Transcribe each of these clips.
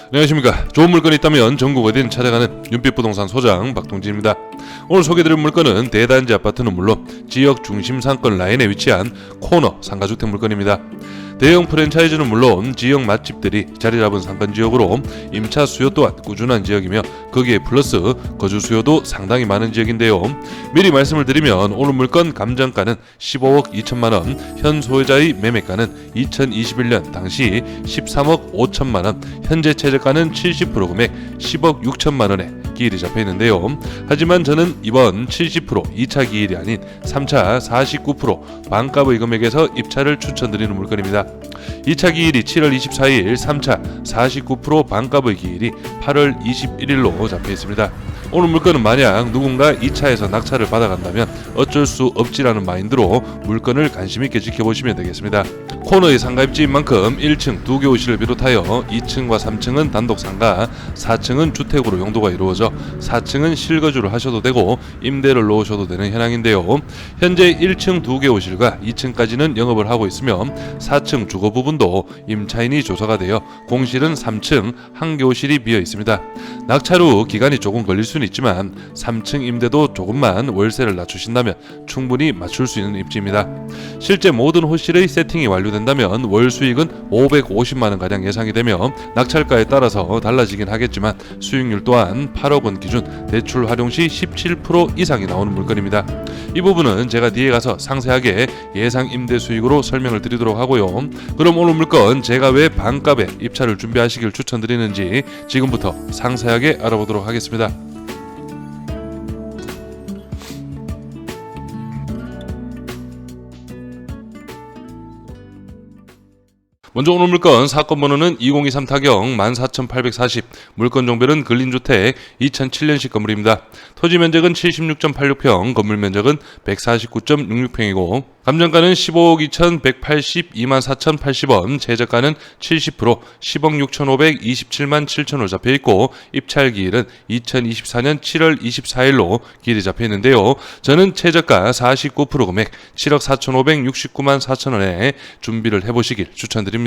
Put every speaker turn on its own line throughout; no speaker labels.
안녕하십니까. 좋은 물건이 있다면 전국 어디든 찾아가는 윤빛부동산 소장 박동진입니다. 오늘 소개해드릴 물건은 대단지 아파트는 물론 지역 중심 상권 라인에 위치한 코너 상가주택 물건입니다. 대형 프랜차이즈는 물론 지역 맛집들이 자리 잡은 상권 지역으로 임차 수요 또한 꾸준한 지역이며 거기에 플러스 거주 수요도 상당히 많은 지역인데요. 미리 말씀을 드리면 오늘 물건 감정가는 15억 2천만원, 현 소유자의 매매가는 2021년 당시 13억 5천만원, 현재 최저가는 70% 금액 10억 6천만원에 기일이 잡혀있는데요. 하지만 저는 이번 70% 2차 기일이 아닌 3차 49% 반값의 금액에서 입차를 추천드리는 물건입니다. 2차 기일이 7월 24일, 3차 49% 반값의 기일이 8월 21일로 잡혀있습니다. 오늘 물건은 만약 누군가 2차에서 낙찰을 받아간다면 어쩔 수 없지라는 마인드로 물건을 관심있게 지켜보시면 되겠습니다. 코너의 상가 입지인 만큼 1층 2개 호실을 비롯하여 2층과 3층은 단독 상가, 4층은 주택으로 용도가 이루어져 4층은 실거주를 하셔도 되고 임대를 놓으셔도 되는 현황인데요. 현재 1층 2개 호실과 2층까지는 영업을 하고 있으며 4층 주거 부분도 임차인이 조사가 되어 공실은 3층 1개 호실이 비어 있습니다. 낙찰 후 기간이 조금 걸릴 수는 있지만 3층 임대도 조금만 월세를 낮추신다면 충분히 맞출 수 있는 입지입니다. 실제 모든 호실의 세팅이 완료된다면 월 수익은 550만원가량 예상이 되며 낙찰가에 따라서 달라지긴 하겠지만 수익률 또한 8억 원 기준 대출 활용 시 17% 이상이 나오는 물건입니다. 이 부분은 제가 뒤에 가서 상세하게 예상 임대 수익으로 설명을 드리도록 하고요. 그럼 오늘 물건 제가 왜 반값에 입차를 준비하시길 추천드리는지 지금부터 상세하게 알아보도록 하겠습니다. 먼저 오늘 물건 사건 번호는 2023 타경 14,840, 물건 종별은 근린주택 2007년식 건물입니다. 토지 면적은 76.86평, 건물 면적은 149.66평이고 감정가는 15억 2,182만 4,080원, 최저가는 70% 10억 6,527만 7천원 잡혀있고 입찰 기일은 2024년 7월 24일로 기일이 잡혀있는데요. 저는 최저가 49% 금액 7억 4,569만 4천원에 준비를 해보시길 추천드립니다.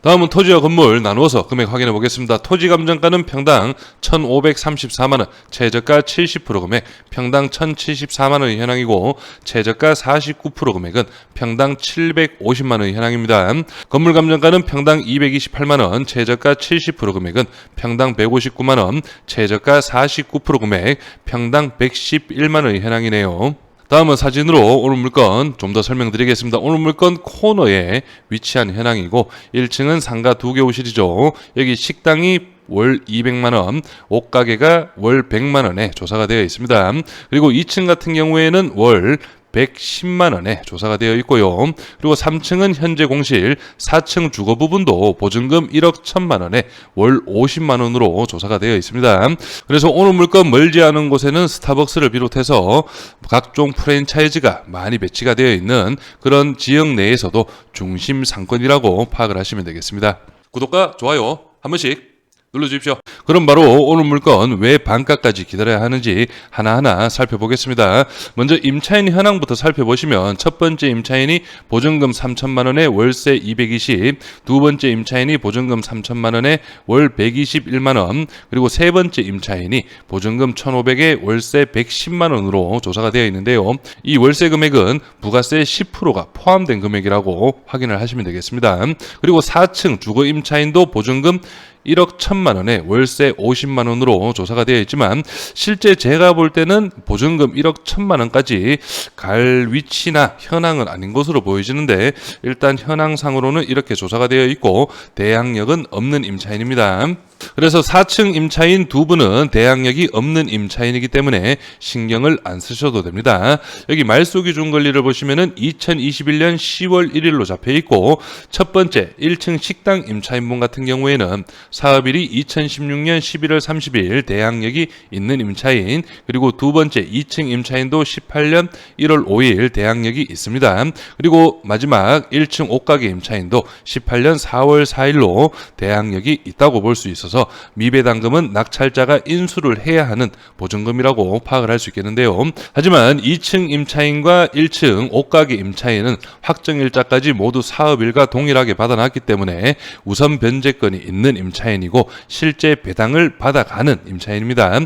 다음은 토지와 건물 나누어서 금액 확인해 보겠습니다. 토지 감정가는 평당 1,534만원, 최저가 70% 금액 평당 1,074만원의 현황이고 최저가 49% 금액은 평당 750만원의 현황입니다. 건물 감정가는 평당 228만원, 최저가 70% 금액은 평당 159만원, 최저가 49% 금액 평당 111만원의 현황이네요. 다음은 사진으로 오늘 물건 좀 더 설명드리겠습니다. 오늘 물건 코너에 위치한 현황이고 1층은 상가 2개 호실이죠. 여기 식당이 월 200만원, 옷가게가 월 100만원에 조사가 되어 있습니다. 그리고 2층 같은 경우에는 월 110만원에 조사가 되어 있고요. 그리고 3층은 현재 공실, 4층 주거 부분도 보증금 1억 1천만원에 월 50만원으로 조사가 되어 있습니다. 그래서 오늘 물건 멀지 않은 곳에는 스타벅스를 비롯해서 각종 프랜차이즈가 많이 배치가 되어 있는 그런 지역 내에서도 중심 상권이라고 파악을 하시면 되겠습니다. 구독과 좋아요 한 번씩 눌러주십시오. 그럼 바로 오늘 물건 왜 반값까지 기다려야 하는지 하나하나 살펴보겠습니다. 먼저 임차인 현황부터 살펴보시면 첫 번째 임차인이 보증금 3천만원에 월세 220, 두 번째 임차인이 보증금 3천만원에 월 121만원, 그리고 세 번째 임차인이 보증금 1,500에 월세 110만원으로 조사가 되어 있는데요. 이 월세 금액은 부가세 10%가 포함된 금액이라고 확인을 하시면 되겠습니다. 그리고 4층 주거 임차인도 보증금 1억 1천만원에 월세 50만원으로 조사가 되어 있지만 실제 제가 볼 때는 보증금 1억 1천만원까지 갈 위치나 현황은 아닌 것으로 보여지는데 일단 현황상으로는 이렇게 조사가 되어 있고 대항력은 없는 임차인입니다. 그래서 4층 임차인 두 분은 대항력이 없는 임차인이기 때문에 신경을 안 쓰셔도 됩니다. 여기 말소기준 권리를 보시면은 2021년 10월 1일로 잡혀 있고 첫 번째 1층 식당 임차인분 같은 경우에는 사업일이 2016년 11월 30일 대항력이 있는 임차인, 그리고 두 번째 2층 임차인도 18년 1월 5일 대항력이 있습니다. 그리고 마지막 1층 옷가게 임차인도 18년 4월 4일로 대항력이 있다고 볼 수 있어서 있어서 미배당금은 낙찰자가 인수를 해야 하는 보증금이라고 파악을 할 수 있겠는데요. 하지만 2층 임차인과 1층 옷가게 임차인은 확정일자까지 모두 사업일과 동일하게 받아놨기 때문에 우선 변제권이 있는 임차인이고 실제 배당을 받아가는 임차인입니다.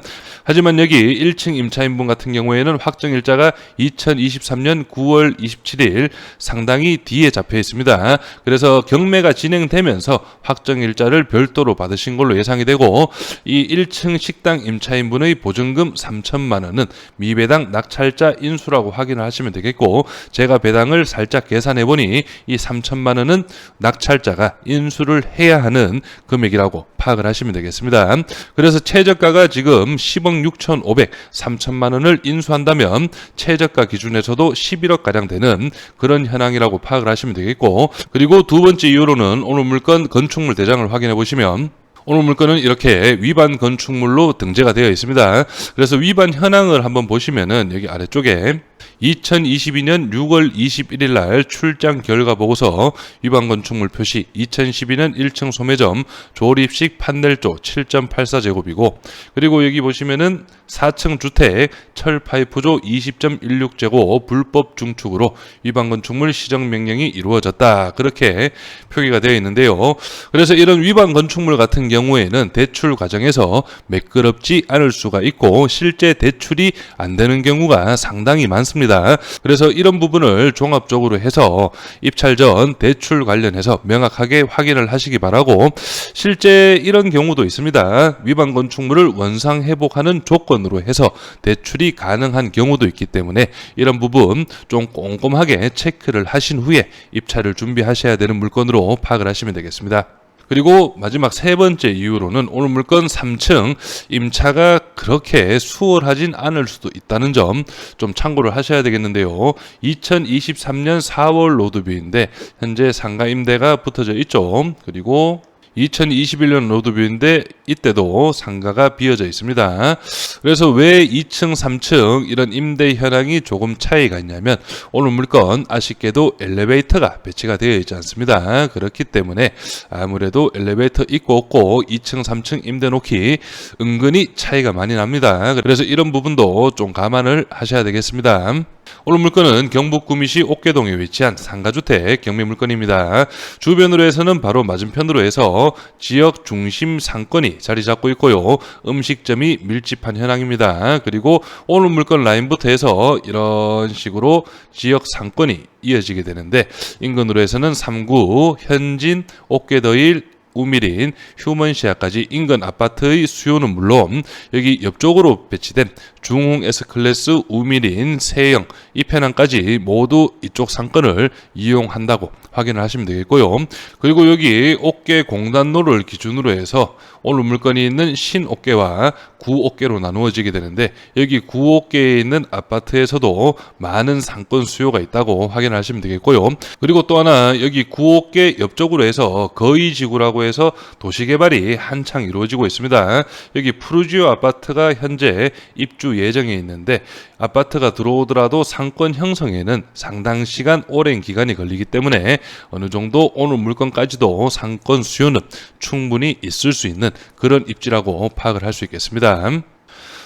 하지만 여기 1층 임차인분 같은 경우에는 확정일자가 2023년 9월 27일 상당히 뒤에 잡혀 있습니다. 그래서 경매가 진행되면서 확정일자를 별도로 받으신 걸로 예상이 되고 이 1층 식당 임차인분의 보증금 3천만 원은 미배당 낙찰자 인수라고 확인을 하시면 되겠고 제가 배당을 살짝 계산해 보니 이 3천만 원은 낙찰자가 인수를 해야 하는 금액이라고 파악을 하시면 되겠습니다. 그래서 최저가가 지금 10억 6,500, 3천만 원을 인수한다면 최저가 기준에서도 11억 가량 되는 그런 현황이라고 파악을 하시면 되겠고 그리고 두 번째 이유로는 오늘 물건 건축물 대장을 확인해 보시면 오늘 물건은 이렇게 위반 건축물로 등재가 되어 있습니다. 그래서 위반 현황을 한번 보시면은 여기 아래쪽에 2022년 6월 21일 날 출장 결과 보고서 위반 건축물 표시 2012년 1층 소매점 조립식 판넬조 7.84제곱이고 그리고 여기 보시면은 4층 주택 철 파이프조 20.16제곱 불법 중축으로 위반 건축물 시정 명령이 이루어졌다. 그렇게 표기가 되어 있는데요. 그래서 이런 위반 건축물 같은 경우에는 대출 과정에서 매끄럽지 않을 수가 있고 실제 대출이 안 되는 경우가 상당히 많습니다. 그래서 이런 부분을 종합적으로 해서 입찰 전 대출 관련해서 명확하게 확인을 하시기 바라고 실제 이런 경우도 있습니다. 위반 건축물을 원상 회복하는 조건으로 해서 대출이 가능한 경우도 있기 때문에 이런 부분 좀 꼼꼼하게 체크를 하신 후에 입찰을 준비하셔야 되는 물건으로 파악을 하시면 되겠습니다. 그리고 마지막 세 번째 이유로는 오늘 물건 3층 임차가 그렇게 수월하진 않을 수도 있다는 점 좀 참고를 하셔야 되겠는데요. 2023년 4월 로드뷰인데 현재 상가 임대가 붙어져 있죠. 그리고 2021년 로드뷰인데 이때도 상가가 비어져 있습니다. 그래서 왜 2층, 3층 이런 임대 현황이 조금 차이가 있냐면 오늘 물건 아쉽게도 엘리베이터가 배치가 되어 있지 않습니다. 그렇기 때문에 아무래도 엘리베이터 있고 없고 2층, 3층 임대 놓기 은근히 차이가 많이 납니다. 그래서 이런 부분도 좀 감안을 하셔야 되겠습니다. 오늘 물건은 경북 구미시 옥계동에 위치한 상가주택 경매 물건입니다. 주변으로 해서는 바로 맞은편으로 해서 지역 중심 상권이 자리 잡고 있고요. 음식점이 밀집한 현황입니다. 그리고 오늘 물건 라인부터 해서 이런 식으로 지역 상권이 이어지게 되는데 인근으로 해서는 3구, 현진, 옥계더일, 우미린, 휴먼시아까지 인근 아파트의 수요는 물론 여기 옆쪽으로 배치된 중흥 S클래스, 우미린, 세영 이 편항까지 모두 이쪽 상권을 이용한다고 확인을 하시면 되겠고요. 그리고 여기 옥계 공단로를 기준으로 해서 오늘 물건이 있는 신옥계와 구옥계로 나누어지게 되는데 여기 구옥계에 있는 아파트에서도 많은 상권 수요가 있다고 확인을 하시면 되겠고요. 그리고 또 하나 여기 구옥계 옆쪽으로 해서 거의지구라고 해서 도시개발이 한창 이루어지고 있습니다. 여기 푸르지오 아파트가 현재 입주 예정에 있는데 아파트가 들어오더라도 상권 형성에는 상당 시간 오랜 기간이 걸리기 때문에 어느 정도 오늘 물건까지도 상권 수요는 충분히 있을 수 있는 그런 입지라고 파악을 할 수 있겠습니다.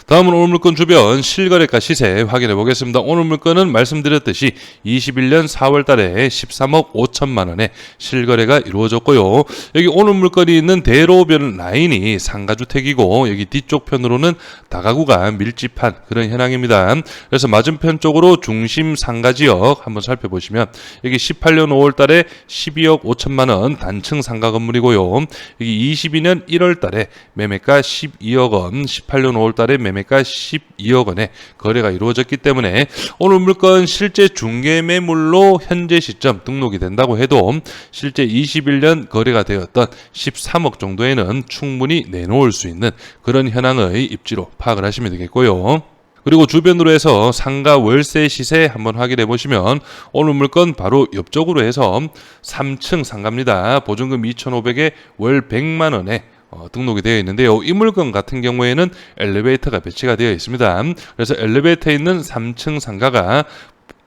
다음은 오늘 물건 주변 실거래가 시세 확인해 보겠습니다. 오늘 물건은 말씀드렸듯이 21년 4월 달에 13억 5천만 원에 실거래가 이루어졌고요. 여기 오늘 물건이 있는 대로변 라인이 상가주택이고 여기 뒤쪽 편으로는 다가구가 밀집한 그런 현황입니다. 그래서 맞은편 쪽으로 중심 상가지역 한번 살펴보시면 여기 18년 5월 달에 12억 5천만 원 단층 상가 건물이고요. 여기 22년 1월 달에 매매가 12억 원, 18년 5월 달에 매매가 12억 원에 거래가 이루어졌기 때문에 오늘 물건 실제 중개 매물로 현재 시점 등록이 된다고 해도 실제 21년 거래가 되었던 13억 정도에는 충분히 내놓을 수 있는 그런 현황의 입지로 파악을 하시면 되겠고요. 그리고 주변으로 해서 상가 월세 시세 한번 확인해 보시면 오늘 물건 바로 옆쪽으로 해서 3층 상가입니다. 보증금 2,500에 월 100만 원에 등록이 되어 있는데요. 이 물건 같은 경우에는 엘리베이터가 배치가 되어 있습니다. 그래서 엘리베이터에 있는 3층 상가가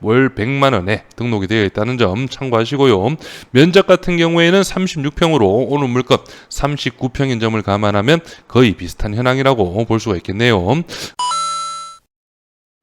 월 100만원에 등록이 되어 있다는 점 참고하시고요. 면적 같은 경우에는 36평으로 오늘 물건 39평인 점을 감안하면 거의 비슷한 현황이라고 볼 수가 있겠네요.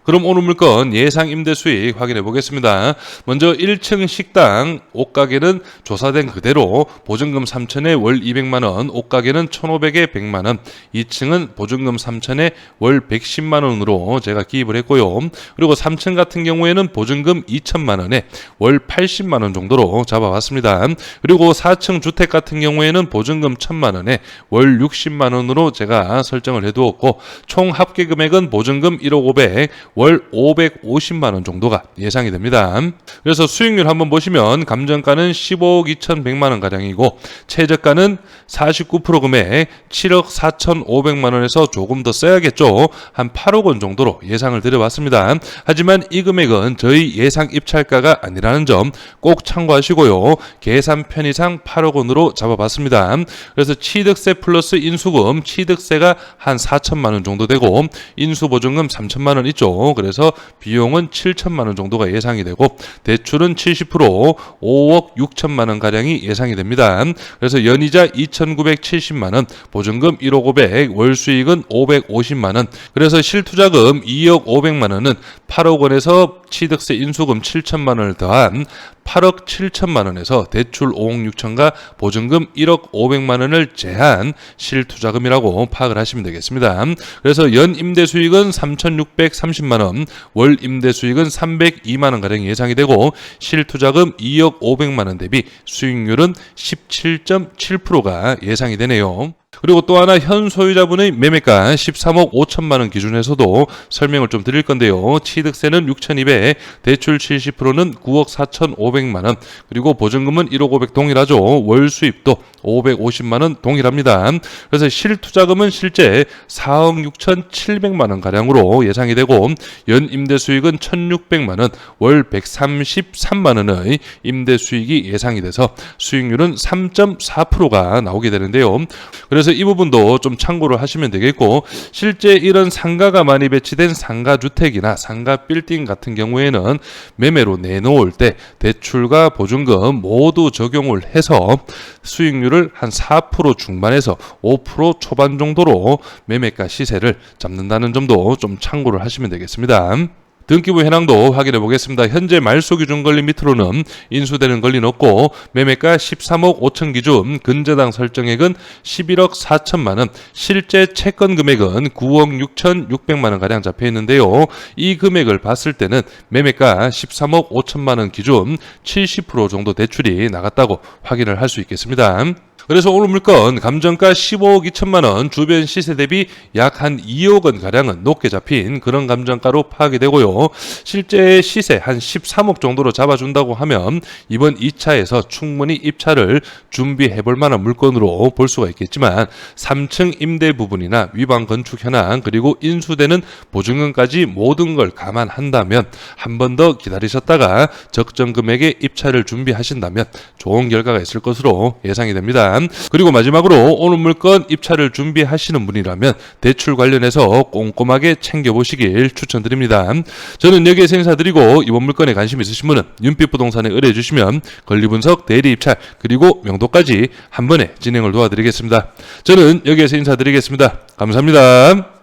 그럼 오늘 물건 예상 임대 수익 확인해 보겠습니다. 먼저 1층 식당 옷가게는 조사된 그대로 보증금 3천에 월 200만원, 옷가게는 1,500에 100만원, 2층은 보증금 3천에 월 110만원으로 제가 기입을 했고요. 그리고 3층 같은 경우에는 보증금 2천만원에 월 80만원 정도로 잡아봤습니다. 그리고 4층 주택 같은 경우에는 보증금 1,000만원에 월 60만원으로 제가 설정을 해두었고, 총 합계 금액은 보증금 1억 500, 월 550만원 정도가 예상이 됩니다. 그래서 수익률 한번 보시면 감정가는 15억 2,100만원 가량이고 최저가는 49% 금액 7억 4,500만원에서 조금 더 써야겠죠. 한 8억 원 정도로 예상을 드려봤습니다. 하지만 이 금액은 저희 예상 입찰가가 아니라는 점 꼭 참고하시고요. 계산 편의상 8억 원으로 잡아봤습니다. 그래서 취득세 플러스 인수금, 취득세가 한 4천만원 정도 되고 인수보증금 3천만원 있죠. 그래서 비용은 7천만 원 정도가 예상이 되고 대출은 70% 5억 6천만 원 가량이 예상이 됩니다. 그래서 연이자 2,970만 원, 보증금 1억 500, 월 수익은 550만 원. 그래서 실투자금 2억 500만 원은 8억 원에서 취득세 인수금 7천만 원을 더한 8억 7천만 원에서 대출 5억 6천과 보증금 1억 500만 원을 제한 실투자금이라고 파악을 하시면 되겠습니다. 그래서 연 임대 수익은 3,630만 원, 월 임대 수익은 302만 원 가량 예상이 되고 실투자금 2억 500만 원 대비 수익률은 17.7%가 예상이 되네요. 그리고 또 하나 현 소유자분의 매매가 13억 5천만 원 기준에서도 설명을 좀 드릴 건데요. 취득세는 6,200, 대출 70%는 9억 4,500만 원, 그리고 보증금은 1억 500 동일하죠. 월 수입도 550만 원 동일합니다. 그래서 실투자금은 실제 4억 6,700만 원 가량으로 예상이 되고 연 임대 수익은 1,600만 원, 월 133만 원의 임대 수익이 예상이 돼서 수익률은 3.4%가 나오게 되는데요. 그래서 이 부분도 좀 참고를 하시면 되겠고, 실제 이런 상가가 많이 배치된 상가주택이나 상가 빌딩 같은 경우에는 매매로 내놓을 때 대출과 보증금 모두 적용을 해서 수익률을 한 4% 중반에서 5% 초반 정도로 매매가 시세를 잡는다는 점도 좀 참고를 하시면 되겠습니다. 등기부 현황도 확인해 보겠습니다. 현재 말소 기준 권리 밑으로는 인수되는 권리는 없고 매매가 13억 5천 기준, 근저당 설정액은 11억 4천만 원, 실제 채권 금액은 9억 6,600만 원 가량 잡혀 있는데요. 이 금액을 봤을 때는 매매가 13억 5천만 원 기준 70% 정도 대출이 나갔다고 확인을 할 수 있겠습니다. 그래서 오늘 물건 감정가 15억 2천만 원, 주변 시세 대비 약 한 2억 원 가량은 높게 잡힌 그런 감정가로 파악이 되고요. 실제 시세 한 13억 정도로 잡아준다고 하면 이번 2차에서 충분히 입찰을 준비해 볼 만한 물건으로 볼 수가 있겠지만 3층 임대 부분이나 위반 건축 현황 그리고 인수되는 보증금까지 모든 걸 감안한다면 한 번 더 기다리셨다가 적정 금액의 입찰을 준비하신다면 좋은 결과가 있을 것으로 예상이 됩니다. 그리고 마지막으로 오늘 물건 입찰을 준비하시는 분이라면 대출 관련해서 꼼꼼하게 챙겨보시길 추천드립니다. 저는 여기에서 인사드리고 이번 물건에 관심 있으신 분은 윤빛부동산에 의뢰해 주시면 권리분석, 대리입찰 그리고 명도까지 한 번에 진행을 도와드리겠습니다. 저는 여기에서 인사드리겠습니다. 감사합니다.